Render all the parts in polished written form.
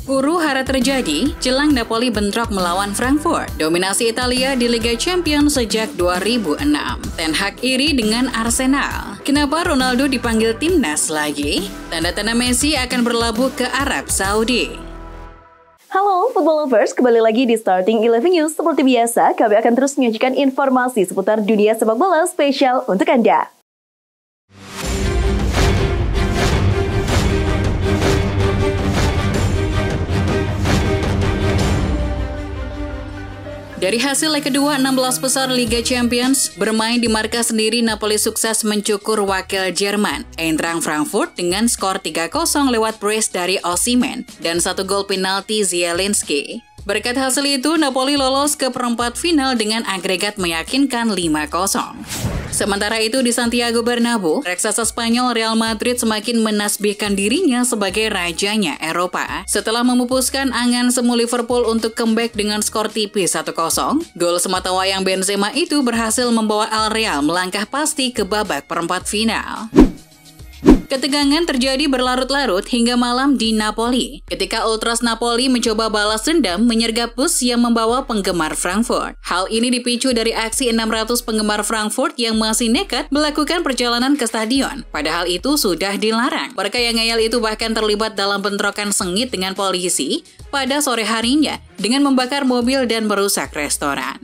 Huru hara terjadi jelang Napoli bentrok melawan Frankfurt. Dominasi Italia di Liga Champions sejak 2006. Ten Hag iri dengan Arsenal. Kenapa Ronaldo dipanggil timnas lagi? Tanda-tanda Messi akan berlabuh ke Arab Saudi. Halo football lovers, kembali lagi di Starting 11 News. Seperti biasa, kami akan terus menyajikan informasi seputar dunia sepak bola spesial untuk Anda. Dari hasil leg kedua 16 besar Liga Champions, bermain di markas sendiri Napoli sukses mencukur wakil Jerman, Eintracht Frankfurt dengan skor 3-0 lewat brace dari Osimhen dan 1 gol penalti Zielinski. Berkat hasil itu, Napoli lolos ke perempat final dengan agregat meyakinkan 5-0. Sementara itu di Santiago Bernabeu, raksasa Spanyol Real Madrid semakin menasbihkan dirinya sebagai rajanya Eropa. Setelah memupuskan angan semu Liverpool untuk comeback dengan skor tipis 1-0, gol sematawayang Benzema itu berhasil membawa Al Real melangkah pasti ke babak perempat final. Ketegangan terjadi berlarut-larut hingga malam di Napoli ketika Ultras Napoli mencoba balas dendam menyergap bus yang membawa penggemar Frankfurt. Hal ini dipicu dari aksi 600 penggemar Frankfurt yang masih nekat melakukan perjalanan ke stadion. Padahal itu sudah dilarang. Mereka yang ngeyel itu bahkan terlibat dalam bentrokan sengit dengan polisi pada sore harinya dengan membakar mobil dan merusak restoran.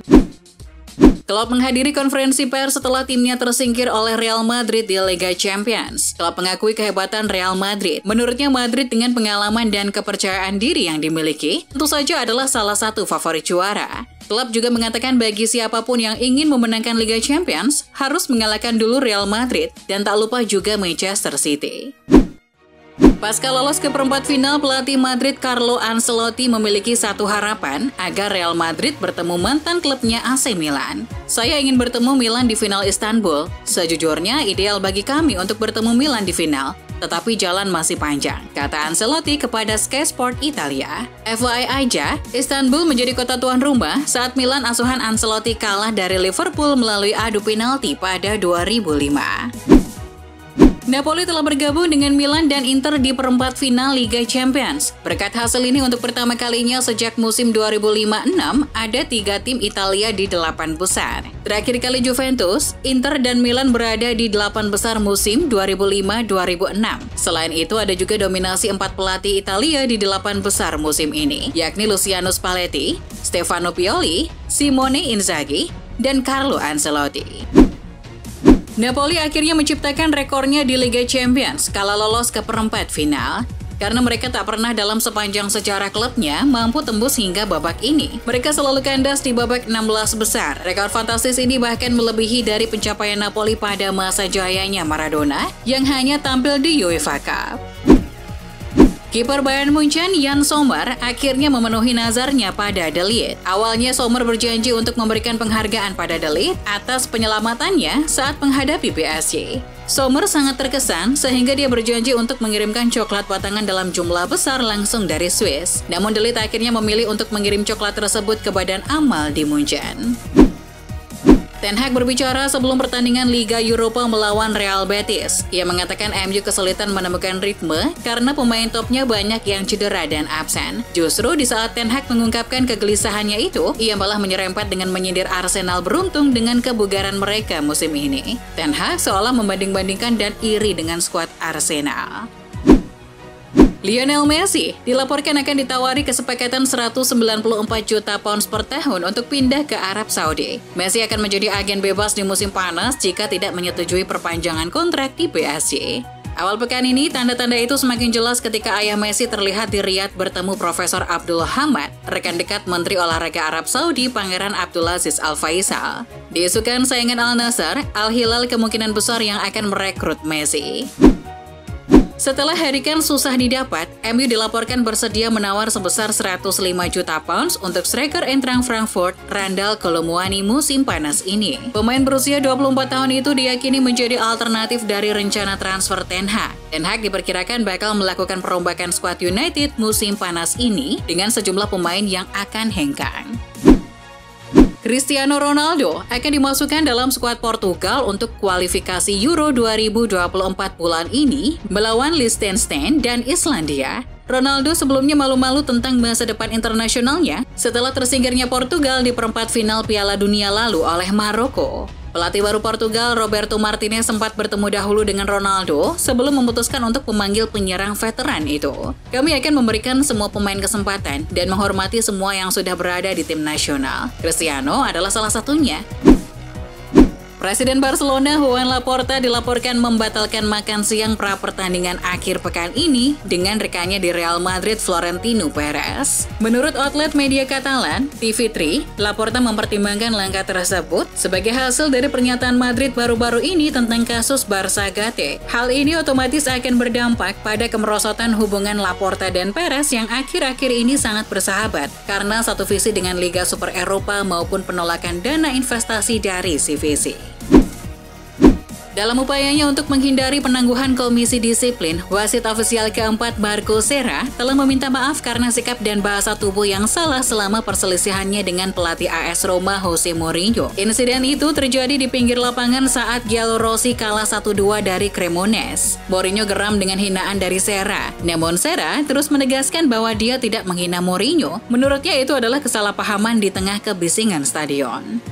Klopp menghadiri konferensi pers setelah timnya tersingkir oleh Real Madrid di Liga Champions. Klopp mengakui kehebatan Real Madrid. Menurutnya Madrid dengan pengalaman dan kepercayaan diri yang dimiliki, tentu saja adalah salah satu favorit juara. Klopp juga mengatakan bagi siapapun yang ingin memenangkan Liga Champions, harus mengalahkan dulu Real Madrid dan tak lupa juga Manchester City. Pasca lolos ke perempat final, pelatih Madrid Carlo Ancelotti memiliki satu harapan agar Real Madrid bertemu mantan klubnya AC Milan. Saya ingin bertemu Milan di final Istanbul. Sejujurnya ideal bagi kami untuk bertemu Milan di final, tetapi jalan masih panjang, kata Ancelotti kepada Sky Sport Italia. FYI aja, Istanbul menjadi kota tuan rumah saat Milan asuhan Ancelotti kalah dari Liverpool melalui adu penalti pada 2005. Napoli telah bergabung dengan Milan dan Inter di perempat final Liga Champions. Berkat hasil ini untuk pertama kalinya sejak musim 2005-06, ada 3 tim Italia di 8 besar. Terakhir kali Juventus, Inter dan Milan berada di 8 besar musim 2005-2006. Selain itu ada juga dominasi 4 pelatih Italia di 8 besar musim ini, yakni Luciano Spalletti, Stefano Pioli, Simone Inzaghi, dan Carlo Ancelotti. Napoli akhirnya menciptakan rekornya di Liga Champions kala lolos ke perempat final. Karena mereka tak pernah dalam sepanjang sejarah klubnya mampu tembus hingga babak ini. Mereka selalu kandas di babak 16 besar. Rekor fantastis ini bahkan melebihi dari pencapaian Napoli pada masa jayanya Maradona yang hanya tampil di UEFA Cup. Kiper Bayern Munchen, Yann Sommer, akhirnya memenuhi nazarnya pada De Ligt. Awalnya Sommer berjanji untuk memberikan penghargaan pada De Ligt atas penyelamatannya saat menghadapi PSG. Sommer sangat terkesan sehingga dia berjanji untuk mengirimkan coklat batangan dalam jumlah besar langsung dari Swiss. Namun De Ligt akhirnya memilih untuk mengirim coklat tersebut ke badan amal di Munchen. Ten Hag berbicara sebelum pertandingan Liga Eropa melawan Real Betis. Ia mengatakan MU kesulitan menemukan ritme karena pemain topnya banyak yang cedera dan absen. Justru di saat Ten Hag mengungkapkan kegelisahannya itu, ia malah menyerempet dengan menyindir Arsenal beruntung dengan kebugaran mereka musim ini. Ten Hag seolah membanding-bandingkan dan iri dengan skuad Arsenal. Lionel Messi dilaporkan akan ditawari kesepakatan 194 juta pounds per tahun untuk pindah ke Arab Saudi. Messi akan menjadi agen bebas di musim panas jika tidak menyetujui perpanjangan kontrak di PSG. Awal pekan ini, tanda-tanda itu semakin jelas ketika ayah Messi terlihat di Riyadh bertemu Profesor Abdul Hamad, rekan dekat Menteri Olahraga Arab Saudi Pangeran Abdulaziz Al Faisal. Diisukan saingan Al Nassr, Al Hilal kemungkinan besar yang akan merekrut Messi. Setelah Harry Kane susah didapat, MU dilaporkan bersedia menawar sebesar 105 juta pounds untuk striker Eintracht Frankfurt, Randal Kolomuani musim panas ini. Pemain berusia 24 tahun itu diyakini menjadi alternatif dari rencana transfer Ten Hag. Ten Hag diperkirakan bakal melakukan perombakan skuad United musim panas ini dengan sejumlah pemain yang akan hengkang. Cristiano Ronaldo akan dimasukkan dalam skuad Portugal untuk kualifikasi Euro 2024 bulan ini melawan Liechtenstein dan Islandia. Ronaldo sebelumnya malu-malu tentang masa depan internasionalnya setelah tersingkirnya Portugal di perempat final Piala Dunia lalu oleh Maroko. Pelatih baru Portugal, Roberto Martinez, sempat bertemu dahulu dengan Ronaldo sebelum memutuskan untuk memanggil penyerang veteran itu. Kami akan memberikan semua pemain kesempatan dan menghormati semua yang sudah berada di tim nasional. Cristiano adalah salah satunya. Presiden Barcelona Joan Laporta dilaporkan membatalkan makan siang pra-pertandingan akhir pekan ini dengan rekannya di Real Madrid Florentino Perez. Menurut outlet media Katalan, TV3, Laporta mempertimbangkan langkah tersebut sebagai hasil dari pernyataan Madrid baru-baru ini tentang kasus Barça Gate. Hal ini otomatis akan berdampak pada kemerosotan hubungan Laporta dan Perez yang akhir-akhir ini sangat bersahabat karena satu visi dengan Liga Super Eropa maupun penolakan dana investasi dari si visi. Dalam upayanya untuk menghindari penangguhan komisi disiplin, wasit ofisial keempat Marco Serra telah meminta maaf karena sikap dan bahasa tubuh yang salah selama perselisihannya dengan pelatih AS Roma Jose Mourinho. Insiden itu terjadi di pinggir lapangan saat Giallorossi kalah 1-2 dari Cremonese. Mourinho geram dengan hinaan dari Serra. Namun Serra terus menegaskan bahwa dia tidak menghina Mourinho. Menurutnya itu adalah kesalahpahaman di tengah kebisingan stadion.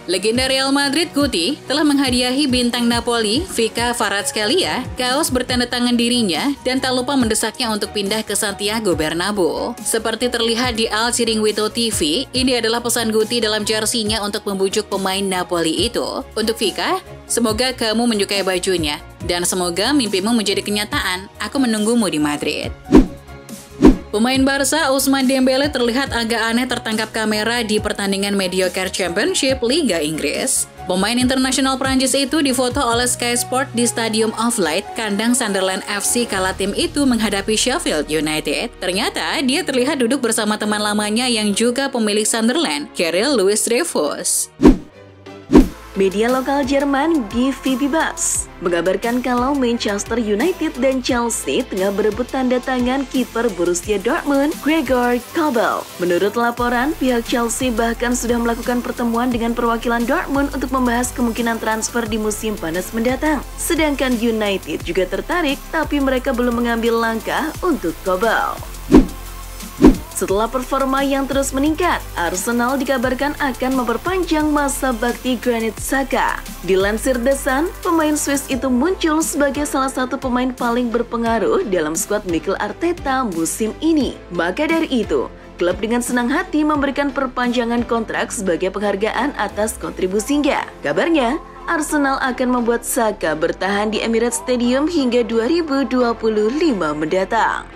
Legenda Real Madrid Guti telah menghadiahi bintang Napoli, Vika Kvaratskhelia, kaos bertanda tangan dirinya dan tak lupa mendesaknya untuk pindah ke Santiago Bernabeu. Seperti terlihat di Al Chiringuito TV, ini adalah pesan Guti dalam jersinya untuk membujuk pemain Napoli itu. Untuk Vika, semoga kamu menyukai bajunya dan semoga mimpimu menjadi kenyataan. Aku menunggumu di Madrid. Pemain Barca Ousmane Dembele terlihat agak aneh tertangkap kamera di pertandingan Mediocre Championship Liga Inggris. Pemain internasional Prancis itu difoto oleh Sky Sport di Stadium of Light, kandang Sunderland FC kala tim itu menghadapi Sheffield United. Ternyata dia terlihat duduk bersama teman lamanya yang juga pemilik Sunderland, Kirill Louis Dreyfus. Media lokal Jerman DVB Buzz mengabarkan kalau Manchester United dan Chelsea tengah berebut tanda tangan kiper Borussia Dortmund, Gregor Kobel. Menurut laporan, pihak Chelsea bahkan sudah melakukan pertemuan dengan perwakilan Dortmund untuk membahas kemungkinan transfer di musim panas mendatang. Sedangkan United juga tertarik, tapi mereka belum mengambil langkah untuk Kobel. Setelah performa yang terus meningkat, Arsenal dikabarkan akan memperpanjang masa bakti Granit Xhaka. Dilansir The Sun, pemain Swiss itu muncul sebagai salah satu pemain paling berpengaruh dalam skuad Mikel Arteta musim ini. Maka dari itu, klub dengan senang hati memberikan perpanjangan kontrak sebagai penghargaan atas kontribusinya. Kabarnya, Arsenal akan membuat Xhaka bertahan di Emirates Stadium hingga 2025 mendatang.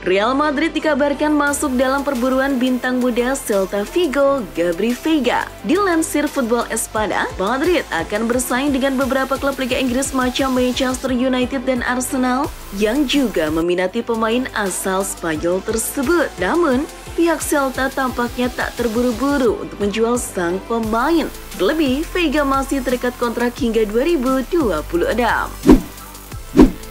Real Madrid dikabarkan masuk dalam perburuan bintang muda Celta Vigo, Gabri Veiga. Dilansir Football Espada, Madrid akan bersaing dengan beberapa klub Liga Inggris macam Manchester United dan Arsenal yang juga meminati pemain asal Spanyol tersebut. Namun, pihak Celta tampaknya tak terburu-buru untuk menjual sang pemain. Terlebih, Veiga masih terikat kontrak hingga 2026.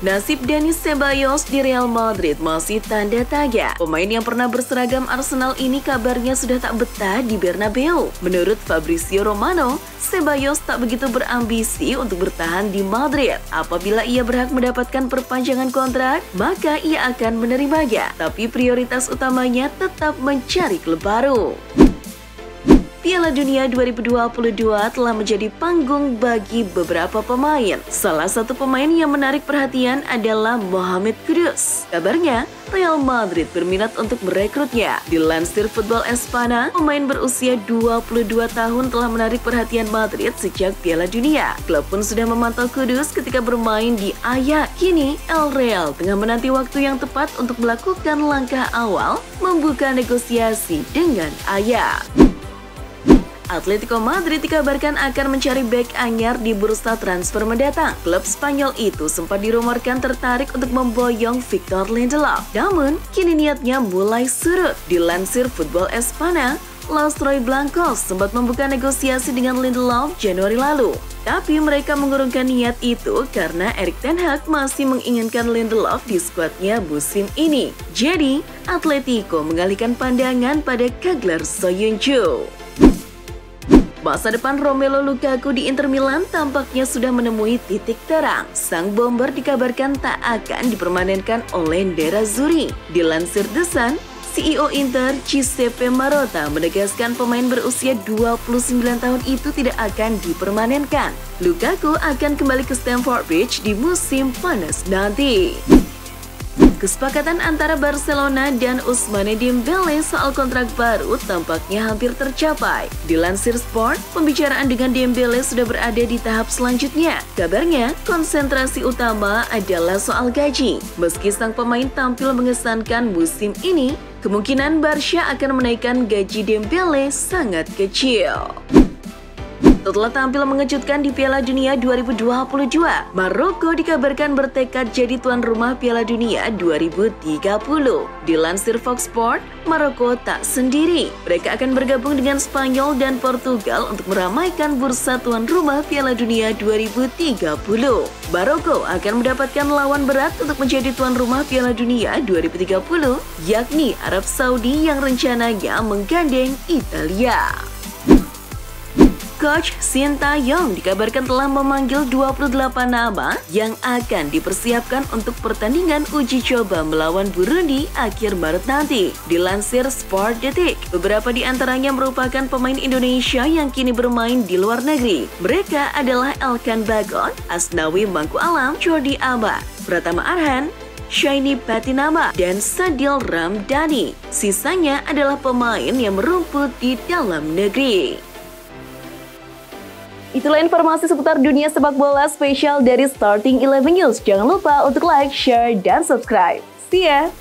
Nasib Dani Ceballos di Real Madrid masih tanda tanya. Pemain yang pernah berseragam Arsenal ini kabarnya sudah tak betah di Bernabeu. Menurut Fabrizio Romano, Ceballos tak begitu berambisi untuk bertahan di Madrid. Apabila ia berhak mendapatkan perpanjangan kontrak, maka ia akan menerimanya. Tapi prioritas utamanya tetap mencari klub baru. Piala Dunia 2022 telah menjadi panggung bagi beberapa pemain. Salah satu pemain yang menarik perhatian adalah Mohamed Kudus. Kabarnya, Real Madrid berminat untuk merekrutnya. Dilansir Football Espada, pemain berusia 22 tahun telah menarik perhatian Madrid sejak Piala Dunia. Klub pun sudah memantau Kudus ketika bermain di Ajax. Kini, El Real tengah menanti waktu yang tepat untuk melakukan langkah awal membuka negosiasi dengan Ajax. Atletico Madrid dikabarkan akan mencari bek anyar di bursa transfer mendatang. Klub Spanyol itu sempat dirumorkan tertarik untuk memboyong Victor Lindelof. Namun, kini niatnya mulai surut. Dilansir Football Espada, Los Roy Blancos sempat membuka negosiasi dengan Lindelof Januari lalu. Tapi mereka mengurungkan niat itu karena Erik ten Hag masih menginginkan Lindelof di skuadnya musim ini. Jadi, Atletico mengalihkan pandangan pada Kaglar Soyuncu. Masa depan Romelu Lukaku di Inter Milan tampaknya sudah menemui titik terang. Sang bomber dikabarkan tak akan dipermanenkan oleh Nerazzurri. Dilansir The Sun, CEO Inter Giuseppe Marotta menegaskan pemain berusia 29 tahun itu tidak akan dipermanenkan. Lukaku akan kembali ke Stamford Bridge di musim panas nanti. Kesepakatan antara Barcelona dan Ousmane Dembele soal kontrak baru tampaknya hampir tercapai. Dilansir Sport, pembicaraan dengan Dembele sudah berada di tahap selanjutnya. Kabarnya, konsentrasi utama adalah soal gaji. Meski sang pemain tampil mengesankan musim ini, kemungkinan Barca akan menaikkan gaji Dembele sangat kecil. Setelah tampil mengejutkan di Piala Dunia 2022, Maroko dikabarkan bertekad jadi tuan rumah Piala Dunia 2030. Dilansir Fox Sport, Maroko tak sendiri. Mereka akan bergabung dengan Spanyol dan Portugal untuk meramaikan bursa tuan rumah Piala Dunia 2030. Maroko akan mendapatkan lawan berat untuk menjadi tuan rumah Piala Dunia 2030, yakni Arab Saudi yang rencananya menggandeng Italia. Coach Sintayong dikabarkan telah memanggil 28 nama yang akan dipersiapkan untuk pertandingan uji coba melawan Burundi akhir Maret nanti. Dilansir Sport Detik, beberapa di antaranya merupakan pemain Indonesia yang kini bermain di luar negeri. Mereka adalah Elkan Bagon, Asnawi Mangku Alam, Jordi Alba, Pratama Arhan, Shaini Patinama, dan Sadil Ramdhani. Sisanya adalah pemain yang merumput di dalam negeri. Itulah informasi seputar dunia sepak bola spesial dari Starting 11 News. Jangan lupa untuk like, share, dan subscribe. See ya!